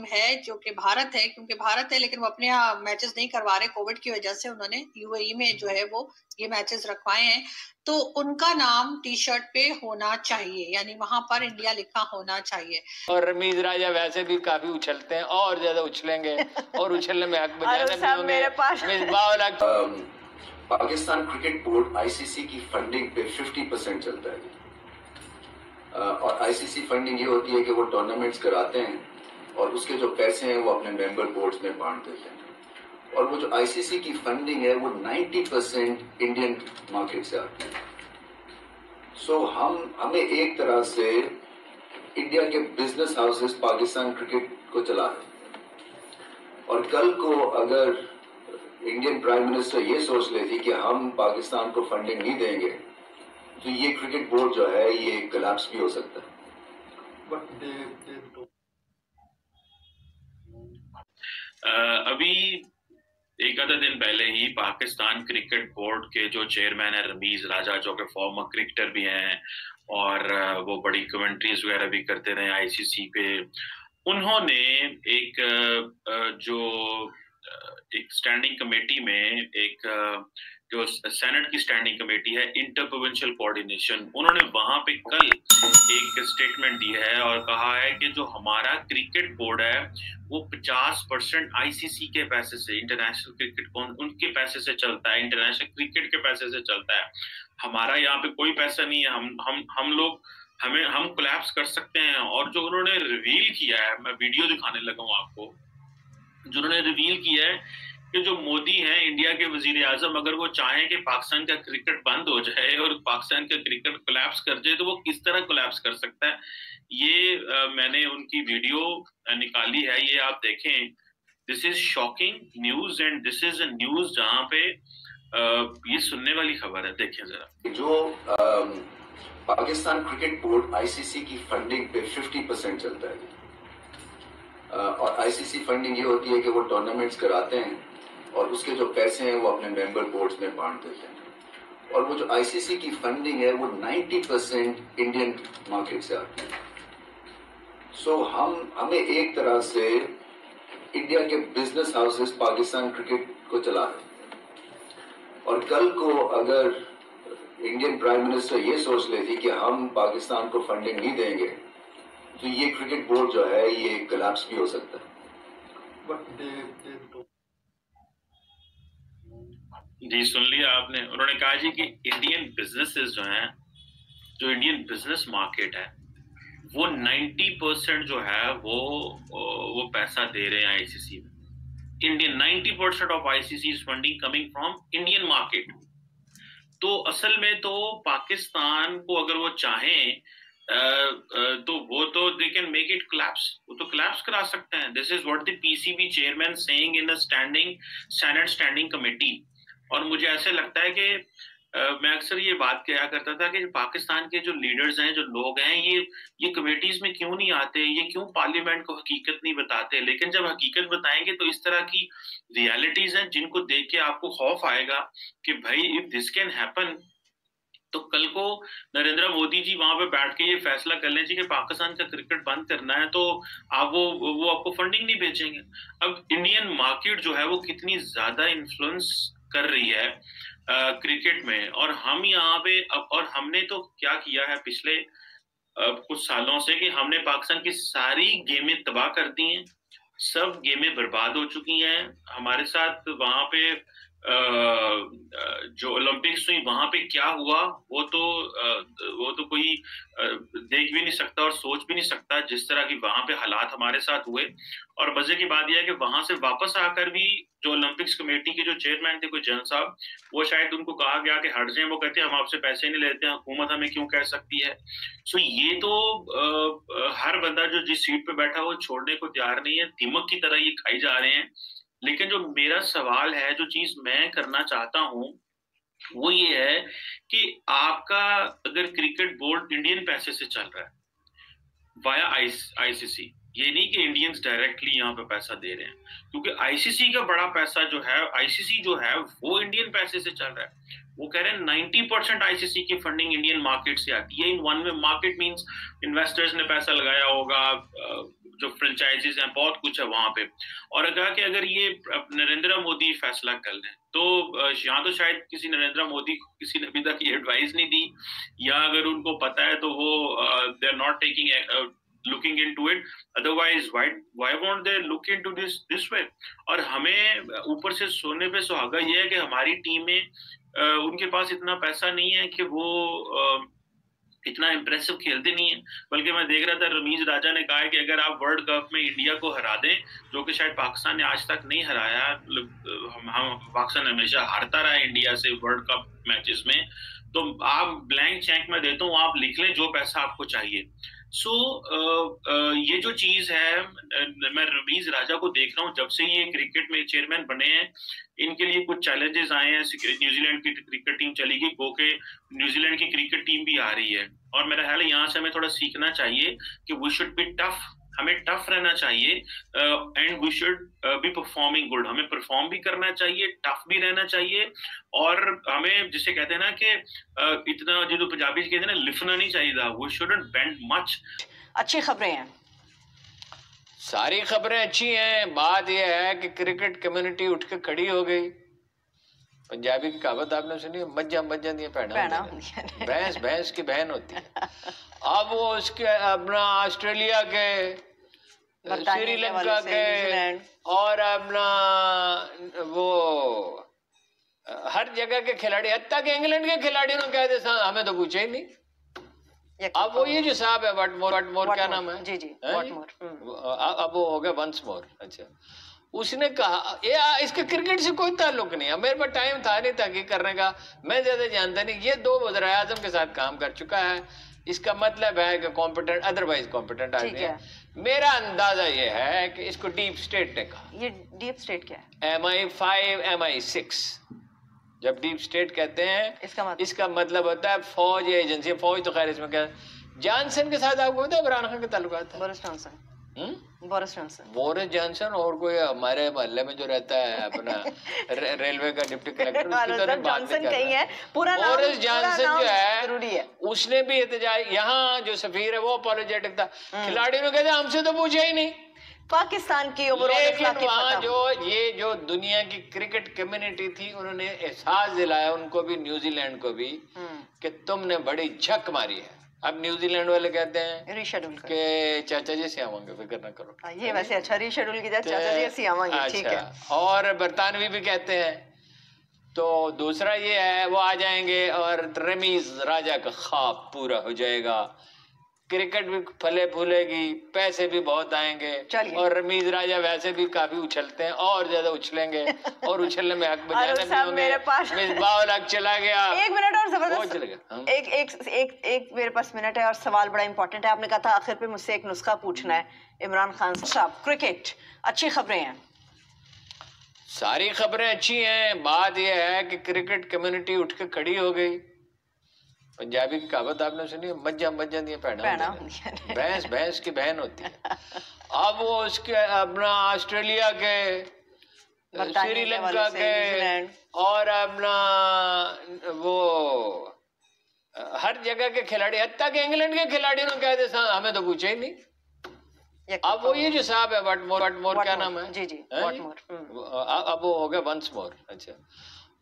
है जो कि भारत है, क्योंकि भारत है लेकिन वो अपने यहाँ मैचेस नहीं करवा रहे कोविड की वजह से, उन्होंने यूएई में जो है वो ये मैचेस रखवाए हैं, तो उनका नाम टी शर्ट पे होना चाहिए, यानी वहां पर इंडिया लिखा होना चाहिए। और रमीज राजा वैसे भी काफी उछलते हैं और ज्यादा उछलेंगे और उछलने में हक बजाना भी होंगे। मेरे पास पाकिस्तान क्रिकेट बोर्ड आईसीसी की फंडिंग पे 50% चलता है, और आईसीसी फंडिंग ये होती है कि वो टूर्नामेंट्स कराते हैं और उसके जो पैसे हैं वो अपने मेंबर बोर्ड्स में बांट देते हैं, और वो जो आईसीसी की फंडिंग है वो 90% इंडियन मार्केट से आती है। सो हमें एक तरह से इंडिया के बिजनेस हाउसेस पाकिस्तान क्रिकेट को चला रहे हैं, और कल को अगर इंडियन प्राइम मिनिस्टर ये सोच लेती कि हम पाकिस्तान को फंडिंग नहीं देंगे तो ये क्रिकेट बोर्ड जो है ये कोलैप्स भी हो सकता है। अभी एक आधा दिन पहले ही पाकिस्तान क्रिकेट बोर्ड के जो चेयरमैन है रमीज राजा, जो कि फॉर्मर क्रिकेटर भी हैं और वो बड़ी कमेंट्रीज वगैरह भी करते रहे आईसीसी पे, उन्होंने एक स्टैंडिंग कमेटी में जो सेनेट की स्टैंडिंग कमेटी है इंटर प्रोविंशियल कोऑर्डिनेशन, उन्होंने वहां पे कल एक स्टेटमेंट दी है और कहा है कि जो हमारा क्रिकेट बोर्ड है वो 50% आईसीसी के पैसे से, इंटरनेशनल क्रिकेट उनके पैसे से चलता है, इंटरनेशनल क्रिकेट के पैसे से चलता है, हमारा यहाँ पे कोई पैसा नहीं है, हम कोलैप्स कर सकते हैं। और जो उन्होंने रिवील किया है, मैं वीडियो दिखाने लगा हूँ आपको, जो उन्होंने रिवील किया है कि जो मोदी हैं इंडिया के वजीर आजम, अगर वो चाहें कि पाकिस्तान का क्रिकेट बंद हो जाए और पाकिस्तान का क्रिकेट कोलैप्स कर जाए तो वो किस तरह कोलैप्स कर सकता है। ये मैंने उनकी वीडियो निकाली है, ये आप देखें। This is shocking news and this is a news जहां पे ये सुनने वाली खबर है। देखें जरा, जो पाकिस्तान क्रिकेट बोर्ड आईसीसी की फंडिंग पे 50% चलता है, और आईसीसी फंडिंग ये होती है कि वो टूर्नामेंट्स कराते हैं और उसके जो पैसे हैं वो अपने मेंबर बोर्ड्स में बांट देते हैं, और वो जो आईसीसी की फंडिंग है वो 90% इंडियन मार्केट से आती है। सो हमें एक तरह से इंडिया के बिजनेस हाउसेस पाकिस्तान क्रिकेट को चला रहे हैं, और कल को अगर इंडियन प्राइम मिनिस्टर ये सोच लेती कि हम पाकिस्तान को फंडिंग नहीं देंगे तो ये क्रिकेट बोर्ड जो है ये कोलैप्स भी हो सकता है। जी सुन लिया आपने, उन्होंने कहा जी कि इंडियन बिजनेसेस जो हैं, जो इंडियन बिजनेस मार्केट है वो 90% जो है वो पैसा दे रहे हैं आईसीसी में। Indian 90% of ICC is funding coming from Indian market. तो असल में तो पाकिस्तान को अगर वो चाहें तो वो तो they can make it collapse, वो तो कोलैप्स करा सकते हैं। This is what the PCB chairman saying in a senate standing committee. और मुझे ऐसे लगता है कि मैं अक्सर ये बात किया करता था कि पाकिस्तान के जो लीडर्स हैं, जो लोग हैं, ये कमेटीज में क्यों नहीं आते, ये क्यों पार्लियामेंट को हकीकत नहीं बताते। लेकिन जब हकीकत बताएंगे तो इस तरह की रियलिटीज हैं जिनको देख के आपको खौफ आएगा कि भाई इफ दिस कैन हैपन, तो कल को नरेंद्र मोदी जी वहां पे बैठ के ये फैसला कर लें कि पाकिस्तान का क्रिकेट बंद करना है, तो आप वो आपको फंडिंग नहीं भेजेंगे। अब इंडियन मार्केट जो है वो कितनी ज्यादा इन्फ्लुएंस कर रही है क्रिकेट में, और हम यहाँ पे और हमने तो क्या किया है पिछले कुछ सालों से कि हमने पाकिस्तान की सारी गेमें तबाह कर दी हैं, सब गेमें बर्बाद हो चुकी हैं हमारे साथ। वहां पे जो ओलंपिक्स हुई वहां पे क्या हुआ वो तो कोई देख भी नहीं सकता और सोच भी नहीं सकता, जिस तरह की वहां पे हालात हमारे साथ हुए। और मजे की बात यह है कि वहां से वापस आकर भी जो ओलंपिक्स कमेटी के जो चेयरमैन थे, कोई जैन साहब, वो शायद उनको कहा गया कि हट जाएं, वो कहते हैं हम आपसे पैसे नहीं लेते हैं, हुकूमत हमें क्यों कह सकती है। सो ये तो हर बंदा जो जिस सीट पे बैठा वो छोड़ने को तैयार नहीं है, दीमक की तरह ये खाई जा रहे हैं। लेकिन जो मेरा सवाल है, जो चीज मैं करना चाहता हूं वो ये है कि आपका अगर क्रिकेट बोर्ड इंडियन पैसे से चल रहा है वाया आईसीसी, ये नहीं कि इंडियंस डायरेक्टली यहाँ पे पैसा दे रहे हैं, क्योंकि आईसीसी का बड़ा पैसा जो है, आईसीसी जो है वो इंडियन पैसे से चल रहा है। वो कह रहे हैं 90% आईसीसी की फंडिंग इंडियन मार्केट से आती है। In one way market means investors ने पैसा लगाया होगा, जो फ्रेंचाइजीज हैं, बहुत कुछ है वहां पे। और कहा कि अगर ये नरेंद्र मोदी फैसला कर लें तो यहाँ तो शायद किसी नरेंद्र मोदी को किसी ने अभी तक ये एडवाइस नहीं दी, या अगर उनको पता है तो वो they are not taking looking into it, otherwise why won't they look into this way? और हमें ऊपर से सोने पे सुहागा ये है कि हमारी टीम में उनके पास इतना पैसा नहीं है कि वो इतना इम्प्रेसिव खेलते नहीं है। बल्कि मैं देख रहा था रमीज राजा ने कहा है कि अगर आप वर्ल्ड कप में इंडिया को हरा दें, जो कि शायद पाकिस्तान ने आज तक नहीं हराया, हम पाकिस्तान हमेशा हारता रहा है इंडिया से वर्ल्ड कप मैचेस में, तो आप ब्लैंक चेक में देता हूँ, आप लिख लें जो पैसा आपको चाहिए। ये जो चीज है, मैं रमीज राजा को देख रहा हूँ जब से ये क्रिकेट में चेयरमैन बने हैं, इनके लिए कुछ चैलेंजेस आए हैं। न्यूजीलैंड की क्रिकेट टीम चली गई, गो के न्यूजीलैंड की क्रिकेट टीम भी आ रही है, और मेरा ख्याल है यहाँ से हमें थोड़ा सीखना चाहिए कि वी शुड बी टफ, हमें टफ रहना चाहिए, and we should be performing good, हमें परफॉर्म भी करना चाहिए, टफ भी रहना चाहिए, और हमें जिसे कहते हैं ना कि इतना जो पंजाबी कहते हैं ना, लिफना नहीं चाहिए था, वी शुडंट बेंड मच। अच्छी खबरें हैं, सारी खबरें अच्छी हैं। बात यह है कि क्रिकेट कम्युनिटी उठ के खड़ी हो गई। पंजाबी की कहावत आपने सुनी है, मज्जा मज्जा दी भैना, भैंस भैंस की बहन होती है। अब वो उसके अपना ऑस्ट्रेलिया के, श्रीलंका के, और अपना वो हर जगह के खिलाड़ी, हत्ता के इंग्लैंड के खिलाड़ियों ने कह दे हमें तो पूछा ही नहीं। अब वो ये जो साहब है वटमोर क्या नाम है, जी वटमोर, अब वो हो गया वंस मोर। अच्छा, उसने कहा ये इसका क्रिकेट से कोई ताल्लुक नहीं है, मेरे पास टाइम था नहीं तहकीक करने का, मैं ज्यादा जानता नहीं। ये 2 वज़ीर-ए-आज़म के साथ काम कर चुका है, इसका मतलब है कि कॉम्पिटेंट, अदरवाइज कॉम्पिटेंट आदमी है। मेरा अंदाजा ये है कि इसको डीप स्टेट ने कहा। ये डीप स्टेट क्या है? MI5 MI6 जब डीप स्टेट कहते हैं, इसका मतलब होता है फौज या एजेंसी। फौज तो खैर इसमें क्या, जॉनसन के साथ आपको पता है इमरान खान के ताल्लुकात है? बोरिस जॉनसन और कोई हमारे मोहल्ले में जो रहता है अपना रेलवे का डिप्टी कलेक्टर, जॉनसन कहीं है, पूरा नाम, बोरिस जॉनसन जो है जरूरी है, उसने भी एहतजाज, यहाँ जो सफीर है वो अपोलोजेटिक था। खिलाड़ियों ने कहते हमसे तो पूछा ही नहीं। पाकिस्तान की लेकिन वहाँ जो दुनिया की क्रिकेट कम्युनिटी थी, उन्होंने एहसास दिलाया उनको भी, न्यूजीलैंड को भी, कि तुमने बड़ी झक मारी है। अब न्यूजीलैंड वाले कहते हैं रीशेड्यूल के चाचा जी से आवांगे, फिक्र न करो। ये वैसे अच्छा, रीशेड्यूल की चाचा जी से आवांगे, ठीक है। और बरतानवी भी कहते हैं। तो दूसरा ये है, वो आ जाएंगे और रमीज राजा का ख्वाब पूरा हो जाएगा, क्रिकेट भी फले फूलेगी, पैसे भी बहुत आएंगे, और रमीज राजा वैसे भी काफी उछलते हैं, और ज्यादा उछलेंगे, और उछलने में हक बजाने भी होंगे। मेरे पास मिसबाह-उल-हक चला गया, 1 मिनट और जबरदस्त, एक मेरे पास मिनट है और सवाल बड़ा इंपॉर्टेंट है। आपने कहा था आखिर पे मुझसे एक नुस्खा पूछना है। इमरान खान साहब, क्रिकेट अच्छी खबरें हैं, सारी खबरें अच्छी हैं। बात यह है कि क्रिकेट कम्युनिटी उठ के खड़ी हो गई। पंजाबी की कहावत आपने सुनी है, मज्जा मज्जा दी भैना, भैंस भैंस की बहन होती है। अब वो उसके अपना ऑस्ट्रेलिया के, श्रीलंका के, और अपना वो हर जगह के खिलाड़ी, हत्ता के इंग्लैंड के खिलाड़ियों ने कह दे हमें तो पूछा ही नहीं। अब वो ये जो साहब है वटमोर क्या नाम है, जी वटमोर, अब वो हो गया वंस मोर। अच्छा,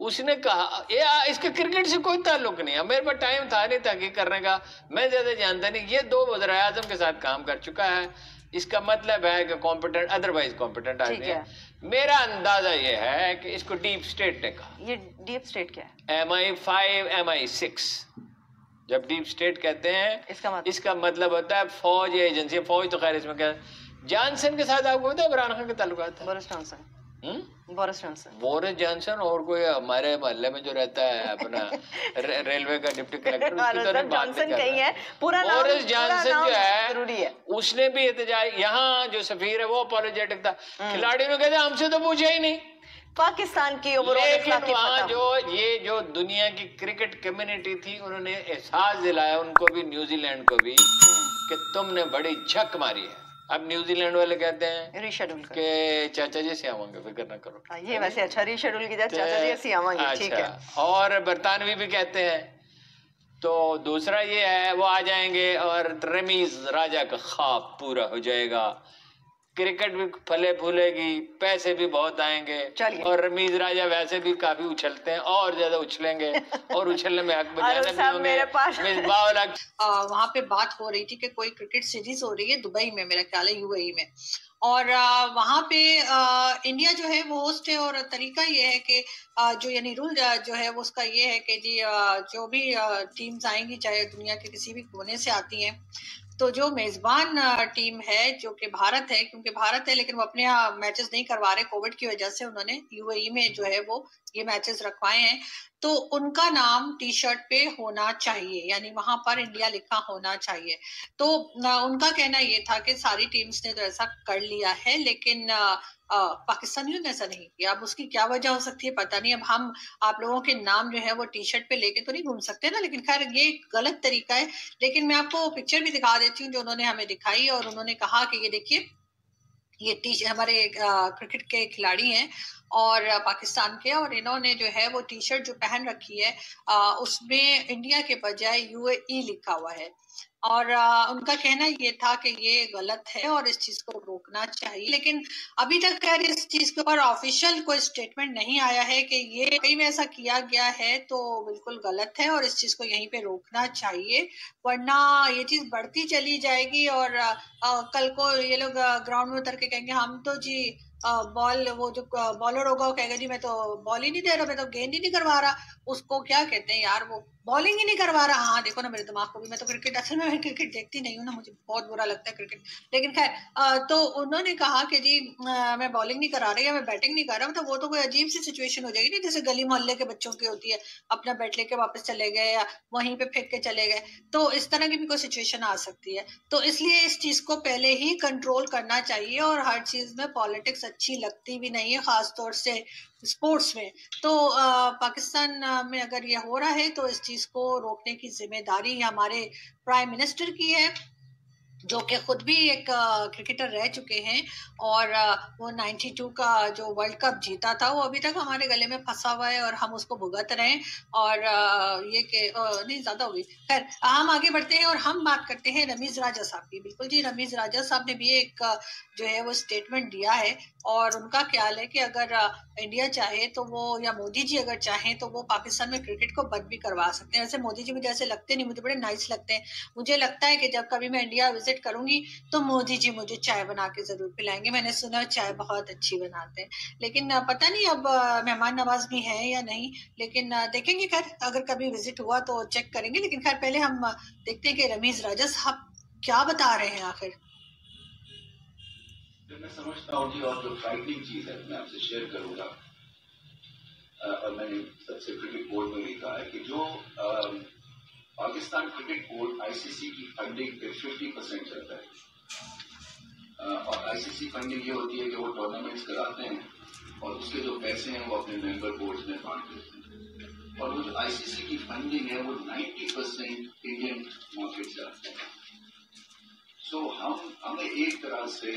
उसने कहा ये इसका क्रिकेट से कोई ताल्लुक नहीं है, मेरे पास टाइम था नहीं तहकीक करने का, मैं ज्यादा जानता नहीं। ये 2 वज़ीर-ए-आज़म के साथ काम कर चुका है, इसका मतलब है कि कॉम्पिटेंट, अदरवाइज कॉम्पिटेंट आदमी है। मेरा अंदाजा ये है कि इसको डीप स्टेट ने कहा। ये डीप स्टेट क्या है? MI5 MI6 जब डीप स्टेट कहते हैं, इसका मतलब होता है फौज या एजेंसी। फौज तो खैर इसमें क्या, जॉनसन के साथ आपको पता है इमरान खान के ताल्लुकात है? बोरिस जॉनसन और कोई हमारे मोहल्ले में जो रहता है अपना रेलवे का डिप्टी कलेक्टर, जॉनसन कहीं है, पूरा नाम, बोरिस जॉनसन जो है, जरूरी है, उसने भी एहतजाज, यहाँ जो सफीर है वो अपोलोजेटिक था। खिलाड़ियों ने कहते हमसे तो पूछा ही नहीं। पाकिस्तान की लेकिन वहाँ जो दुनिया की क्रिकेट कम्युनिटी थी, उन्होंने एहसास दिलाया उनको भी, न्यूजीलैंड को भी, कि तुमने बड़ी झक मारी है। अब न्यूजीलैंड वाले कहते हैं रीशेड्यूल के चाचा जी से आवांगे, फिक्र न करो। ये वैसे अच्छा, रीशेड्यूल की चाचा जी से आवांगे, ठीक है। और बरतानवी भी कहते हैं। तो दूसरा ये है, वो आ जाएंगे और रमीज राजा का ख्वाब पूरा हो जाएगा, क्रिकेट भी फले फूलेगी, पैसे भी बहुत आएंगे, और रमीज राजा वैसे भी काफी उछलते हैं, और ज्यादा उछलेंगे और उछलने में हक बजाने भी होंगे। मेरे पास वहां पे बात हो रही थी कि कोई क्रिकेट सीरीज हो रही है दुबई में, मेरा ख्याल है यूएई में, और वहां पे इंडिया जो है वो होस्ट है, और तरीका ये है कि जो यानी रूल जो है वो उसका ये है कि जी जो भी टीम्स आएंगी चाहे दुनिया के किसी भी कोने से आती हैं, तो जो मेजबान टीम है जो कि भारत है, क्योंकि भारत है लेकिन वो अपने यहाँ मैचेस नहीं करवा रहे कोविड की वजह से, उन्होंने यूएई में जो है वो ये मैचेस रखवाए हैं, तो उनका नाम टी शर्ट पे होना चाहिए, यानी वहां पर इंडिया लिखा होना चाहिए। तो उनका कहना ये था कि सारी टीम्स ने तो ऐसा कर लिया है, लेकिन पाकिस्तानियों ने ऐसा नहीं किया। अब उसकी क्या वजह हो सकती है पता नहीं। अब हम आप लोगों के नाम जो है वो टी शर्ट पे लेके तो नहीं घूम सकते ना, लेकिन खैर ये गलत तरीका है। लेकिन मैं आपको पिक्चर भी दिखा देती हूँ जो उन्होंने हमें दिखाई, और उन्होंने कहा कि ये देखिए ये हमारे क्रिकेट के खिलाड़ी हैं और पाकिस्तान के, और इन्होंने जो है वो टी शर्ट जो पहन रखी है उसमें इंडिया के बजाय यूएई लिखा हुआ है, और उनका कहना ये था कि ये गलत है और इस चीज को रोकना चाहिए। लेकिन अभी तक खैर इस चीज के ऊपर ऑफिशियल कोई स्टेटमेंट नहीं आया है कि ये कहीं में ऐसा किया गया है तो बिल्कुल गलत है और इस चीज को यहीं पे रोकना चाहिए, वरना ये चीज बढ़ती चली जाएगी और कल को ये लोग ग्राउंड में उतर के कहेंगे हम तो जी बॉल, वो जो बॉलर होगा वो कहेगा जी मैं तो बॉल ही नहीं दे रहा, मैं तो गेंद ही नहीं करवा रहा। उसको क्या कहते हैं यार, वो बॉलिंग ही नहीं करवा रहा। हाँ देखो ना मेरे दिमाग को भी, मैं तो क्रिकेट असल में मैं क्रिकेट देखती नहीं हूँ ना, मुझे बहुत बुरा लगता है क्रिकेट, लेकिन खैर तो उन्होंने कहा कि जी मैं बॉलिंग नहीं करा रही या मैं बैटिंग नहीं कर रहा, मतलब वो तो कोई अजीब सी सिचुएशन हो जाएगी ना, जैसे गली मोहल्ले के बच्चों की होती है, अपना बैट लेके वापस चले गए या वहीं पे फेंक के चले गए, तो इस तरह की भी कोई सिचुएशन आ सकती है। तो इसलिए इस चीज को पहले ही कंट्रोल करना चाहिए, और हर चीज में पॉलिटिक्स अच्छी लगती भी नहीं है, खासतौर से स्पोर्ट्स में। तो पाकिस्तान में अगर ये हो रहा है तो इस चीज को रोकने की जिम्मेदारी हमारे प्राइम मिनिस्टर की है, जो कि खुद भी एक क्रिकेटर रह चुके हैं, और वो 92 का जो वर्ल्ड कप जीता था वो अभी तक हमारे गले में फंसा हुआ है और हम उसको भुगत रहे हैं। और ये कि नहीं ज्यादा होगी, खैर हम आगे बढ़ते हैं और हम बात करते हैं रमीज राजा साहब की। बिल्कुल जी, रमीज राजा साहब ने भी एक जो है वो स्टेटमेंट दिया है, और उनका ख्याल है कि अगर इंडिया चाहे तो वो, या मोदी जी अगर चाहें तो वो पाकिस्तान में क्रिकेट को बंद भी करवा सकते हैं। वैसे मोदी जी मुझे ऐसे लगते नहीं, मुझे बड़े नाइस लगते हैं। मुझे लगता है कि जब कभी मैं इंडिया विजिट करूंगी तो मोदी जी मुझे चाय बना के जरूर पिलाएंगे। मैंने सुना चाय बहुत अच्छी बनाते हैं, लेकिन पता नहीं अब मेहमान नवाज भी है या नहीं, लेकिन देखेंगे। खैर अगर कभी विजिट हुआ तो चेक करेंगे, लेकिन खैर पहले हम देखते हैं कि रमीज राजा साहब क्या बता रहे हैं आखिर। मैं समझता हूँ जी, और जो फ्राइटनिंग चीज है मैं आपसे शेयर करूंगा, और मैंने सबसे क्रिकेट बोर्ड में लिखा है कि जो पाकिस्तान क्रिकेट बोर्ड आईसीसी की फंडिंग पे 50% चलता है, और आईसीसी फंडिंग ये होती है कि वो टूर्नामेंट्स कराते हैं और उसके जो पैसे हैं वो अपने मेंबर बोर्ड्स में बांट देते हैं, और वो जो आईसीसी की फंडिंग है वो 90% इंडियन मार्केट से आते हैं। सो हमें एक तरह से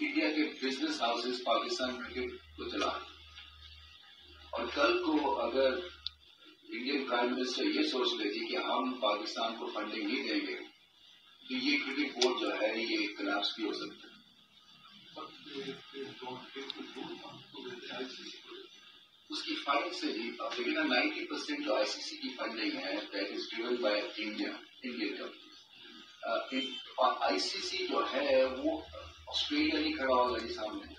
इंडिया के बिजनेस हाउसेस पाकिस्तान क्रिकेट को चला, और कल को अगर इंडियन प्राइम मिनिस्टर ये सोच लेगी कि हम पाकिस्तान को फंडिंग नहीं देंगे तो ये क्रिकेट बोर्ड जो है ये कोलैप्स भी हो सकता है। उसकी फाइल से ही लेकिन 90% जो आईसीसी की फंडिंग है that is driven by Indian company. ICC जो है वो ऑस्ट्रेलिया नहीं खड़ा होगा जी सामने,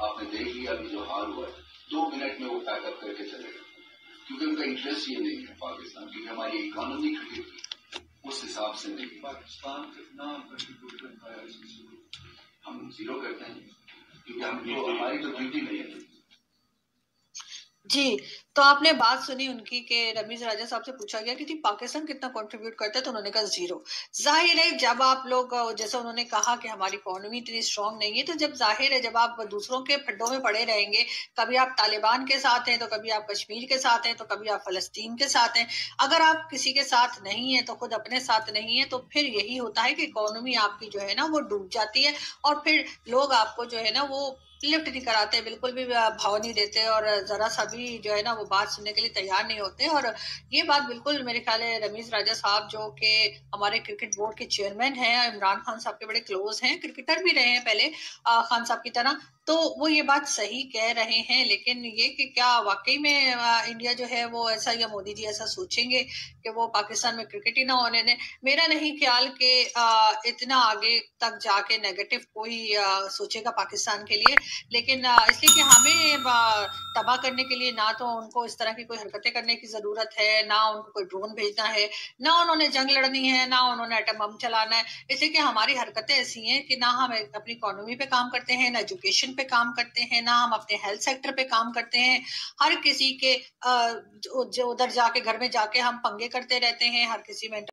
आपने देख लिया अभी जो हाल हुआ है, 2 मिनट में वो पैकअप करके चलेगा, क्योंकि उनका इंटरेस्ट ये नहीं है पाकिस्तान, क्योंकि हमारी इकोनॉमी क्रिकेट की उस हिसाब से नहीं। पाकिस्तान कितना कंट्रीब्यूट करता है, हम 0 करते हैं, क्योंकि हम तो हमारी तो ड्यूटी नहीं है। जी, तो आपने बात सुनी उनकी कि रमीज राजा साहब से पूछा गया कि पाकिस्तान कितना कंट्रीब्यूट करता है, तो उन्होंने कहा 0। जाहिर है जब आप लोग, जैसे उन्होंने कहा कि हमारी इकोनॉमी इतनी स्ट्रांग नहीं है, तो जब जाहिर है जब आप दूसरों के फड्डों में पड़े रहेंगे, कभी आप तालिबान के साथ हैं तो कभी आप कश्मीर के साथ हैं तो कभी आप फलस्तीन के साथ हैं, अगर आप किसी के साथ नहीं है तो खुद अपने साथ नहीं है, तो फिर यही होता है कि इकोनॉमी आपकी जो है ना वो डूब जाती है, और फिर लोग आपको जो है ना वो लिफ्ट नहीं कराते, बिल्कुल भी भाव नहीं देते और जरा सा भी जो है ना वो बात सुनने के लिए तैयार नहीं होते। और ये बात बिल्कुल मेरे ख्याल है रमीज राजा साहब जो कि हमारे क्रिकेट बोर्ड के चेयरमैन हैं, इमरान खान साहब के बड़े क्लोज हैं, क्रिकेटर भी रहे हैं पहले खान साहब की तरह, तो वो ये बात सही कह रहे हैं। लेकिन ये कि क्या वाकई में इंडिया जो है वो ऐसा, या मोदी जी ऐसा सोचेंगे कि वो पाकिस्तान में क्रिकेट ही ना होने दें? मेरा नहीं ख्याल कि इतना आगे तक जाके नेगेटिव कोई सोचेगा पाकिस्तान के लिए। लेकिन इसलिए कि हमें तबाह करने के लिए ना तो उनको इस तरह की कोई हरकतें करने की जरूरत है, ना उनको कोई ड्रोन भेजना है, ना उन्होंने जंग लड़नी है, ना उन्होंने एटम बम चलाना है। इसलिए कि हमारी हरकतें ऐसी हैं कि ना हम अपनी इकोनॉमी पे काम करते हैं, ना एजुकेशन पे काम करते हैं, ना हम अपने हेल्थ सेक्टर पे काम करते हैं। हर किसी के जो उधर जाके घर में जाके हम पंगे करते रहते हैं, हर किसी में